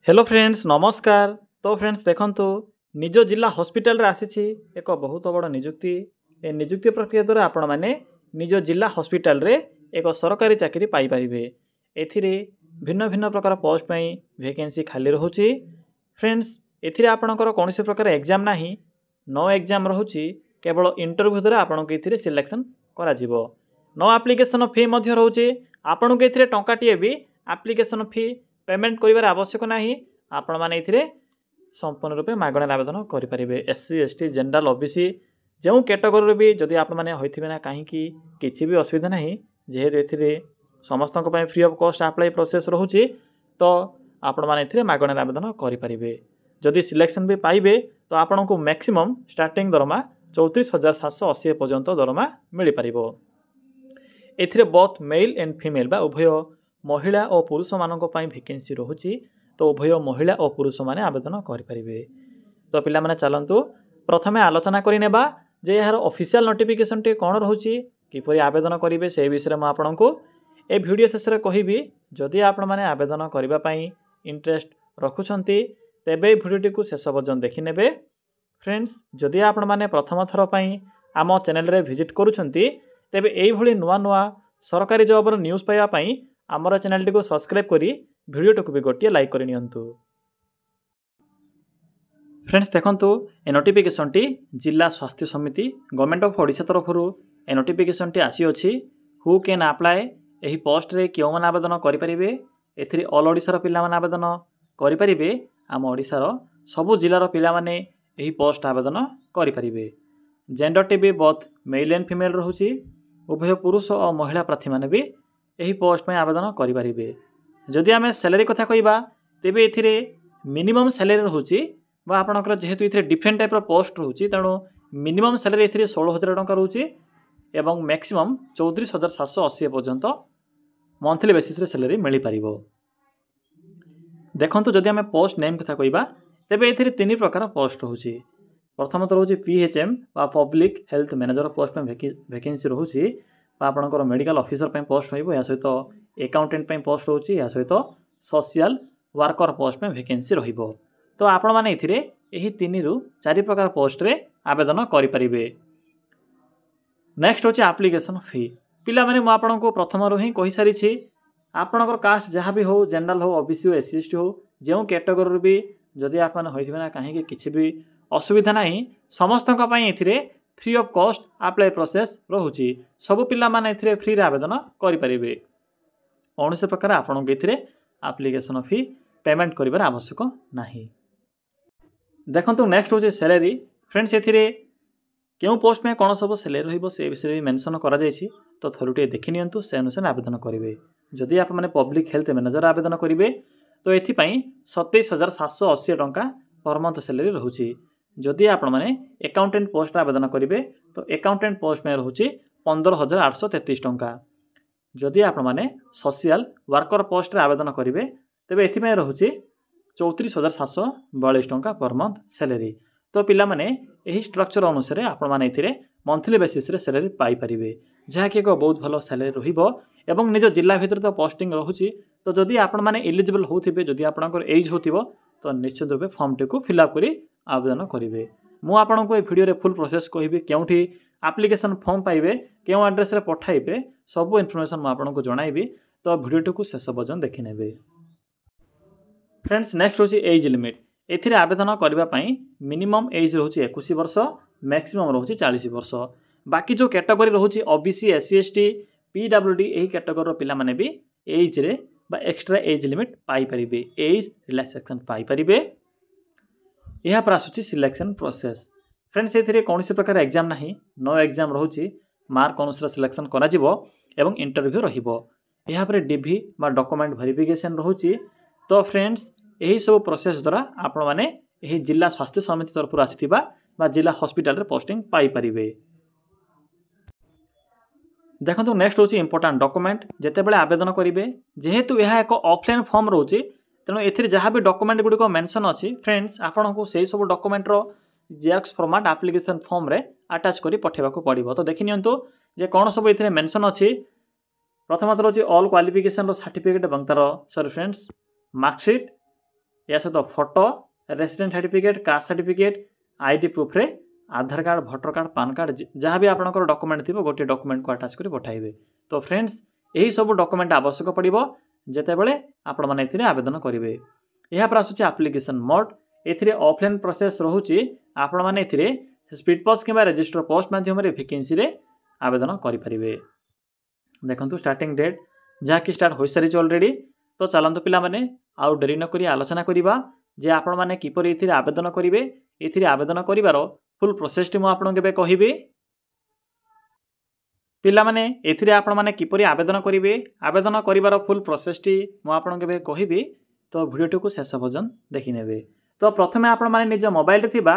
Hello friends नमस्कार। तो friends देखंतु निज जिला हॉस्पिटल रे आसीछि एक बहुत बड़ नियुक्ति। ए नियुक्ति प्रक्रिया द्वारा आपण माने निज जिला हॉस्पिटल रे एक सरकारी चाकरी पाई परिबे। एथिरे भिन्न भिन्न प्रकार पोस्ट पई वैकेंसी खाली रहउछि। फ्रेंड्स एथिरे आपणकर कोनोसी प्रकार एग्जाम नाही, नो एग्जाम रहउछि, केवल इंटरव्यू द्वारा आपणक एथिरे सिलेक्शन करा जिवो। नो एप्लीकेशन फी मध्य रहउछि। आपणक एथिरे टंकाटिए भी एप्लीकेशन फी पेमेंट करिवार आवश्यक नाही। आपण माने इथिरे संपूर्ण रूपे मागणा आवेदन करि परिबे। एससी एसटी जनरल ओबीसी जो कैटेगरी भी जदि आपण माने होइथिबे ना काहे कि किछि भी असुविधा नाही, जेहेतु एथिरे समस्तक पय free of cost apply process रहउछि, तो आपण माने इथिरे मागणा आवेदन करि परिबे। जदि सिलेक्शन भी पाइबे तो आपण को मैक्सिमम स्टार्टिंग दरमा 34,780 पर्यंत दरमा मिलि परिबो। एथिरे बोथ मेल एंड फीमेल बा उभय महिला और पुरुष मानक पई वैकेंसी रहउछि, तो उभय महिला और पुरुष माने आवेदन करि परिबे। तो पिला माने चलंतु प्रथमे आलोचना करि नेबा जे यार ऑफिशियल नोटिफिकेशन टे कोन रहउछि, किपरि आवेदन करिवे से विषय म आपनको ए वीडियो शेष रे कहिबी। जदि आपण माने आवेदन करिबा पई इंटरेस्ट रखुछंती तेबे वीडियो को शेष पर्यंत देखि नेबे। फ्रेंड्स जदि आपण माने प्रथम थर पई आम चैनल रे विजिट करूछंती तेबे एई भली नुवा नुवा सरकारी जॉब रो न्यूज़ पाइबा पई आमर चैनल टी को सब्सक्राइब करी वीडियो को भी गोटे लाइक कर नियंतु। फ्रेंड्स देखंतु ए नोटिफिकेशन टी जिला स्वास्थ्य समिति गवर्नमेंट ऑफ ओडिशा तरफ ए नोटिफिकेशन टी आसी अछि। हु कैन अप्लाई एही पोस्ट रे क्यों मन आवेदन करि परिबे। एथिरे ऑल ओडिशा रो पिला मन आवेदन करि परिबे। आम ओडिशा रो सबु जिल्ला रो पिला माने एही पोस्ट आवेदन करि परिबे। जेंडर टी भी बोथ मेल एंड फीमेल रहउछि। उभय पुरुष और महिला प्रार्थी माने भी एही पोस्ट में आवेदन करि परिबे। जदि आमे सैलरी कथा कहिबा तेबे एथिरे मिनिमम सैलरी रहउछि बा आपनकर जेहेतु एथिरे डिफरेंट टाइप रो पोस्ट रहउछि, तेणु मिनिमम सैलरी एथिरे 16,000 टंका रहउछि एवं मैक्सिमम 34,780 पर्यंत मंथली बेसिस रे सैलरी मिलि परिबो। देखंतु जदि आमे पोस्ट नेम कथा कहिबा तेबे एथिरे तीन प्रकार पोस्ट रहउछि। प्रथम तो रहउछि पीएचएम बा पब्लिक हेल्थ मैनेजर पोस्ट में वैकेंसी रहउछि, आपणकर मेडिकल ऑफिसर पे पोस्ट होइबो। या सहित अकाउंटेंट पे पोस्ट होउछि, या सहित सोशल वर्कर पोस्ट में वैकेंसी रहिबो। तो आपण माने इथिरे एही 3 रु 4 प्रकार पोस्ट रे आवेदन करि परिबे। नेक्स्ट होछि एप्लीकेशन फी। पिला माने म आपण को प्रथम रु ही कहि सारि छी, आपणकर कास्ट जहाँ भी हो, जनरल हो, ओबीसी हो, एससी एसटी हो, जो कैटेगरी भी जदि आप माने होइथिबे ना काहे कि किछि भी असुविधा नाही, समस्तक पई इथिरे free of cost apply process रहउछि। सब पिला माने इथिरे फ्री रे आवेदन करि परिबे। कौनसे प्रकार आपण इथिरे एप्लीकेशन फी पेमेंट करिवार आवश्यक नाही। देखंतु नेक्स्ट होछि सैलरी। फ्रेंड्स एथिरे केउ पोस्ट में कोन सब सैलरी रहइबो से विषय मेंशन करा जायछि, तो थरुटे देखि नियंतु, से अनुसार आवेदन करिवे। जदि आप माने पब्लिक हेल्थ मैनेजर आवेदन करिवे तो एथि पई 27,780 टंका पर मंथ सैलरी रहउछि। जदि आपण माने अकाउंटेंट पोस्ट आवेदन करिवे तो अकाउंटेंट पोस्ट में रहउछि 15,833 टंका। जदि आपण माने सोशल वर्कर पोस्ट रे आवेदन करिवे तेबे एथि में रहउछि 34,742 टंका पर मंथ सैलरी। तो पिला माने एही स्ट्रक्चर अनुसार आपण माने इथिरे मंथली बेसिस रे सैलरी पाई परिवे, जहा कि एक बहुत भलो सैलरी रहिबो एवं निज जिल्ला भितर तो पोस्टिंग रहउछि। तो जदि आपण माने एलिजिबल होथिबे, जदि आपणकर एज होथिबो तो निश्चित रूपे फॉर्म टी को फिल अप करी आवेदन करिवे। मु आपनको ए वीडियो रे फुल प्रोसेस कहिबे, केउठी एप्लीकेशन फॉर्म पाइबे, केउ एड्रेस रे पठाइबे, सब इन्फॉर्मेशन मु आपनको जणाइबी। तो वीडियो को शेष पर्यंत देखि नेबे। फ्रेंड्स नेक्स्ट होछि एज लिमिट। एथिरे आवेदन करिबा पई मिनिमम एज रहउछि 21 वर्ष, मैक्सिमम रहउछि 40 वर्ष। बाकी जो कैटेगरी रहउछि ओबीसी, एससी एसटी, पीडब्ल्यूडी एही कैटेगरी रो पिला माने भी एज रे बा एक्स्ट्रा एज लिमिट पाई परिबे, एज रिलैक्सेशन पाई परिबे। यह पर आसुछि सिलेक्शन प्रोसेस। फ्रेंड्स एथिरे कोनोसी प्रकार एग्जाम नाही, नो एग्जाम रहउछि, मार्क अनुसार सिलेक्शन करा जिवो एवं इंटरव्यू रहिबो। यहा पर डीवी बा डॉक्यूमेंट वेरिफिकेशन रहउछि। तो फ्रेंड्स एही सब प्रोसेस द्वारा आपण माने एही जिला स्वास्थ्य समिति तरफ आसीथिबा बा जिला हॉस्पिटल रे पोस्टिंग पाई परिबे। देखंतु नेक्स्ट होछि इंपोर्टेंट डॉक्यूमेंट। जेते बेले आवेदन करिवे, जेहेतु यह एक ऑफलाइन फॉर्म रहउछि, तेणु एथिरे जहाँ भी डॉक्यूमेंट गुडी को मेंशन अछि, फ्रेंड्स आपण को सेही सब डॉक्यूमेंट रो जेरॉक्स फॉर्मेट एप्लीकेशन फॉर्म रे अटैच करी पठेबा को पड़िबो। तो देखि नियंतु जे कोन सब एथिरे मेंशन अछि। प्रथमत रहउछि ऑल क्वालिफिकेशन रो सर्टिफिकेट एवं तार फ्रेंड्स मार्कशीट या सहित photo, resident certificate, caste certificate, ID proof रे Aadhaar card, voter card, PAN card जहाँ भी आपंकर डॉक्यूमेंट थी गोटे डॉक्यूमेंट को अटैच कर पठाइबे। तो फ्रेंड्स यही सब डॉक्यूमेंट आवश्यक पड़ो जितेबाला आपण मैंने आवेदन करेंगे। यहाँ आसूँ एप्लिकेशन मोड। एथिरे ऑफलाइन प्रोसेस रोचे आपण मैंने स्पीड पोस्ट कि रजिस्टर पोस्ट माध्यम वैकेंसी रे आवेदन करेंगे। देखो स्टार्टिंग डेट जहाँकि स्टार्ट हो सारी ऑलरेडी। तो चलते पिला माने आउ डेरी न करी आलोचना करिबा जे आपण माने किपर एथिरे आवेदन करेंगे। एथिरे आवेदन करिवार फुल प्रोसेस टी मु आपन केबे कहिबे। पिला माने एथिरे आपण माने किपर आवेदन करेंगे, आवेदन करिवार फुल प्रोसेस टी मु आपन केबे कहिबे। तो वीडियो को शेष पर्यंत देखि नेबे। तो प्रथमे आपण माने निज मोबाइल रे थिबा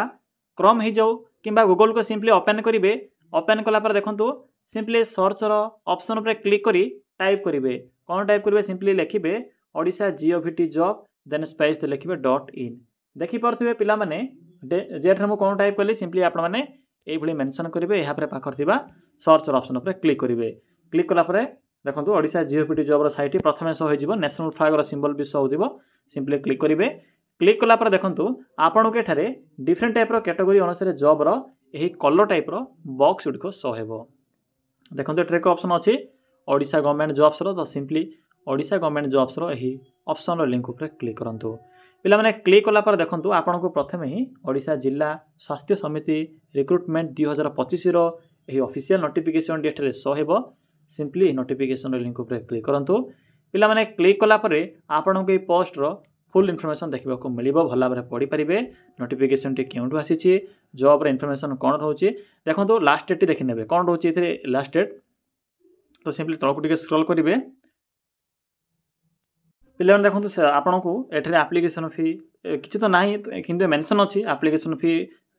क्रोम ही जाऊ किंबा गूगल को सिंपली ओपन करेंगे। ओपन कला पर देखंतु सिंपली सर्च रो ऑप्शन पर क्लिक करी टाइप करेंगे। कौन टाइप करेंगे? सिंपली लिखिबे Odisha GOVT job then space लिखिबे .in। देखि परथिबे पिला माने जेठ रे मु कोन टाइप कली सिंपली आपण माने एई भली मेंशन करेंगे। यहाँ पर पाखर थिबा सर्च ऑप्शन पर क्लिक करेंगे। क्लिक कला पर देखंतु ओडिशा जीओवीटी जॉब रो साइट प्रथमे शो होइजिवो, नेशनल फ्लैग रो सिंबल भी शो होदिवो। सिंपली क्लिक करेंगे। क्लिक कला पर देखंतु आपण के एठारे डिफरेंट टाइप रो कैटेगरी अनुसार जॉब रो एही कलर टाइप रो बॉक्स गुडको शो हेबो। देखंतु ट्रेक ऑप्शन अछि ओडिशा गवर्नमेंट जॉब्स रो। तो सिंपली ओडिशा गवर्नमेंट जॉब्स रो एही ऑप्शन रो लिंक ऊपर क्लिक करंतु। पिला माने क्लिक कला पर देखंतु आपण को प्रथमे ही ओडिशा जिला स्वास्थ्य समिति रिक्रुटमेंट 2025 रो एही ऑफिशियल नोटिफिकेशन डेट शो हेबो। सिंपली नोटिफिकेशन रो लिंक ऊपर क्लिक करंतु। पिला माने क्लिक कला पर आपण को पोस्ट रो फुल इनफॉरमेशन देखा मिलिबो, भल भाव पढ़ी पारे। नोटिफिकेशन टी केउंटू आसीछि, जॉब रे इनफॉरमेशन कोन रहउछि देखंतु लास्ट डेट देखि नेबे कोन रहउछि एथिरे लास्ट डेट। तो सिंपली तळकु टिके स्क्रॉल करिवे। पिला देखंतु आपण को एठरे एप्लिकेशन फी किछि तो नाही किंतु मेंशन अछि एप्लिकेशन फी,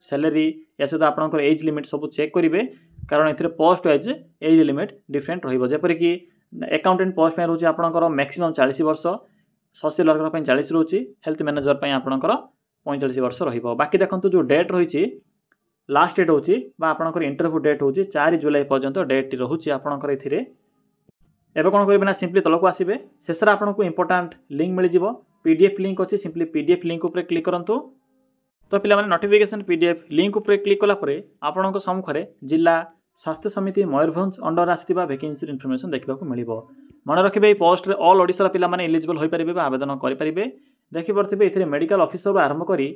सैलरी या सहित आपनकर एज लिमिट सब चेक करिवे। कारण एथिरे post wise age limit different रहिबो। जेपर कि अकाउंटेंट पोस्ट में रहउछि आपनकर मैक्सिमम 40 वर्ष, सोशल वर्कर पे 40 रोची, हेल्थ मैनेजर पे आपनकर 45 वर्ष रहिबो। बाकी देखंतु जो डेट रहिछि लास्ट डेट होछि बा आपनकर इंटरव्यू डेट होछि 4 जुलाई पर्यंत डेट रहुछि आपनकर एथिरे। एबे कोन करिबे ना सिंपली तलको आसीबे। शेषरा आपनको इंपोर्टेंट लिंक मिल जिवो, पीडीएफ लिंक अछि। सिंपली पीडीएफ लिंक ऊपर क्लिक करंतु। तो पिला माने नोटिफिकेशन पीडीएफ लिंक ऊपर क्लिक कला परे आपनको सम्मुखरे जिला स्वास्थ्य समिति मयूरभंज अंडर आसीबा वैकेंसी इनफॉरमेशन देखबा को मिलिबो। मन रखिबे पोस्ट रे ऑल ओडिसा पिला माने एलिजिबल होई परिबे, आवेदन करि परिबे। देखि परथिबे एथिरे मेडिकल ऑफिसर आरंभ करी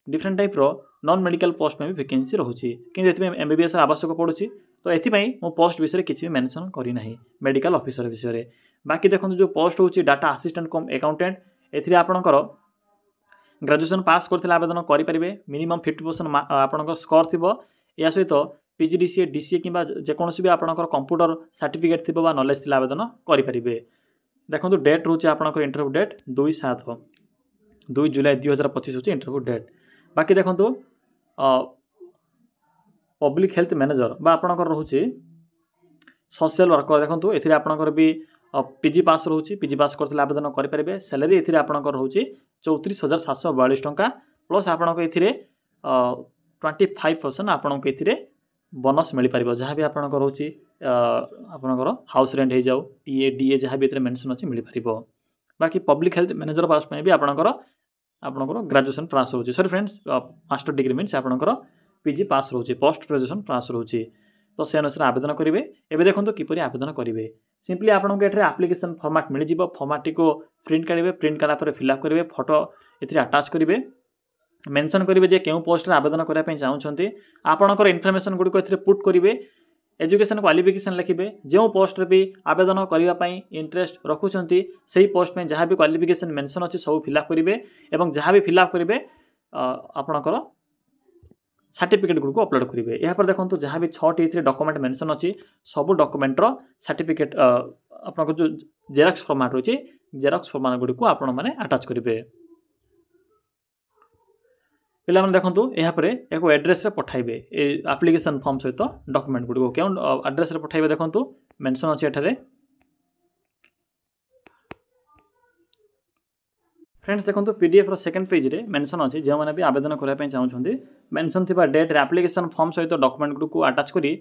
डिफरेंट टाइप रो नॉन मेडिकल पोस्ट में भी वैकेंसी रहउछि। किंतु एथिमे एमबीबीएस आवश्यक पडुछि। तो एथि पई मो पोस्ट विषय किछि भी मेंशन करि नाही मेडिकल ऑफिसर विषय रे। बाकी देखंतु जो पोस्ट होछि डाटा असिस्टेंट कम अकाउंटेंट, एथिरे आपनकर ग्रेजुएशन पास करथिले आवेदन करि परिबे। मिनिमम 50% आपनकर स्कोर थिबो। या सहित पीजीडीसीए, डीसीए किंबा जे कोनोसी भी आपनकर कंप्यूटर सर्टिफिकेट थिबो बा नॉलेज थिला आवेदन करि परिबे। देखंतु डेट रहउछि आपनकर इंटरव्यू डेट 2 जुलाई 2025 होछि इंटरव्यू डेट। बाकी देखंतु पब्लिक हेल्थ मैनेजर बा आपनकर रहउछि सोशल वर्कर। देखंतु एथिरे आपनकर भी पीजी पास रहउछि, पीजी पास करथिले आवेदन करि परिबे। सैलरी एथिरे आपनकर रहउछि 34,742 टंका प्लस आपनकर एथिरे 25% आपनकर एथिरे बोनस मिल पारिबो। जहाँ भी आपनकर रहउछि आपनकर हाउस रेंट हे जाऊ, टीए डीए जहाँ भी एथिरे मेंशन अछि मिल पारिबो। बाकी पब्लिक हेल्थ मैनेजर पास में भी आपनकर ग्रेजुएशन पास रहउछि। Sorry friends, master degree means आपनकर पीजी पास रहउछि, पोस्ट ग्रेजुएशन पास रहउछि। तो से अनुसार आवेदन करेंगे। एबे देखंतु किपरि आवेदन करेंगे। सिंपली आपनको एठरे एप्लिकेशन फॉर्मेट मिल जिवो। फॉर्मेट को प्रिंट करेंगे, प्रिंट कला पर फिलअप करेंगे, फोटो एथिरे अटैच करेंगे, मेंशन करेंगे जे केउ पोस्ट रे आवेदन करिया पई चाहउछंती। आपनकर इन्फॉर्मेशन गुडी को एथिरे पुट करेंगे। एजुकेशन क्वालिफिकेशन लिखिबे, जो पोस्ट रे भी आवेदन करिया पई इंटरेस्ट रखुछंती सही पोस्ट में जहाँ भी क्वालिफिकेशन मेंशन अछि सब फिलअप करेंगे। एवं जहाँ भी फिलअप करेंगे आपनकर सर्टिफिकेट गुड को अपलोड करेंगे। यहाँ पर देखो जहाँ भी 6टी डॉक्यूमेंट मेंशन अच्छी सब डॉक्यूमेंट रो सर्टिफिकेट आपन जो जेरॉक्स फॉर्मेट रही जेरॉक्स फॉर्मेट गुडी को आपण माने अटैच करेंगे। पिला माने देखंतु यहाँ पर एक एड्रेस रे पठाइबे एप्लिकेशन फॉर्म सहित डॉक्यूमेंट गुडी को केउ एड्रेस रे पठाइबे। देखंतु मेंशन अछि एठारे। फ्रेंड्स देखंतु पीडीएफ रो सेकंड पेज रे मेंशन अछि जे माने भी आवेदन करिया पय चाहउछंती मेंशन थिबा डेट रे एप्लिकेशन फॉर्म सहित डॉक्यूमेंट गुडी को अटैच करी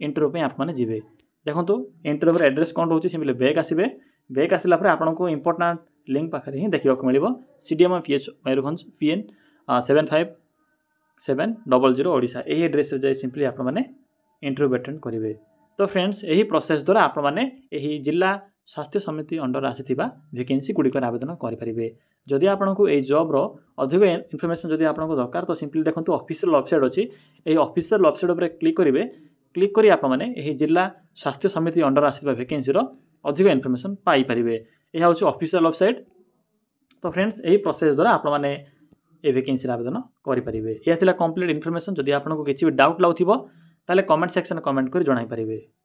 इंटरव्यू पे आप माने जिवे। देखंतु इंटरव्यू रे एड्रेस कोन रहउछि सिंपली बैक आसीबे। बैक आसला आपको इंपोर्टाट लिंक पाखे ही देखा मिले CDMPH मयूरभंज PN 75700 ओडिशा यही एड्रेस जाए सिंपली आप इंटरव्यू अटेंड करेंगे। तो फ्रेंड्स यही प्रोसेस द्वारा आप जिला स्वास्थ्य समिति अंडर आसीथिबा वैकेंसी गुड़िकर आवेदन करेंगे। जदि आपको ये जॉब रो अधिक इनफॉरमेशन जदि आपको दरकार तो सिंपली देखो ऑफिशियल वेबसाइट अच्छी ये ऑफिशियल वेबसाइट पर क्लिक करेंगे। क्लिक करी आप जिला स्वास्थ्य समिति अंडर आसीथिबा वैकेंसी रो अधिक इनफॉरमेशन पाई परिबे। यह हूँ ऑफिशियल वेबसाइट। तो फ्रेंड्स यही प्रोसेस द्वारा आप ये वैकेंसी आवेदन करेंगे। यह कंप्लीट इनफॉरमेशन जदि आपको किसी भी डाउट लगुव ताले कमेंट सेक्शन कमेंट कर जणाई पारिबे।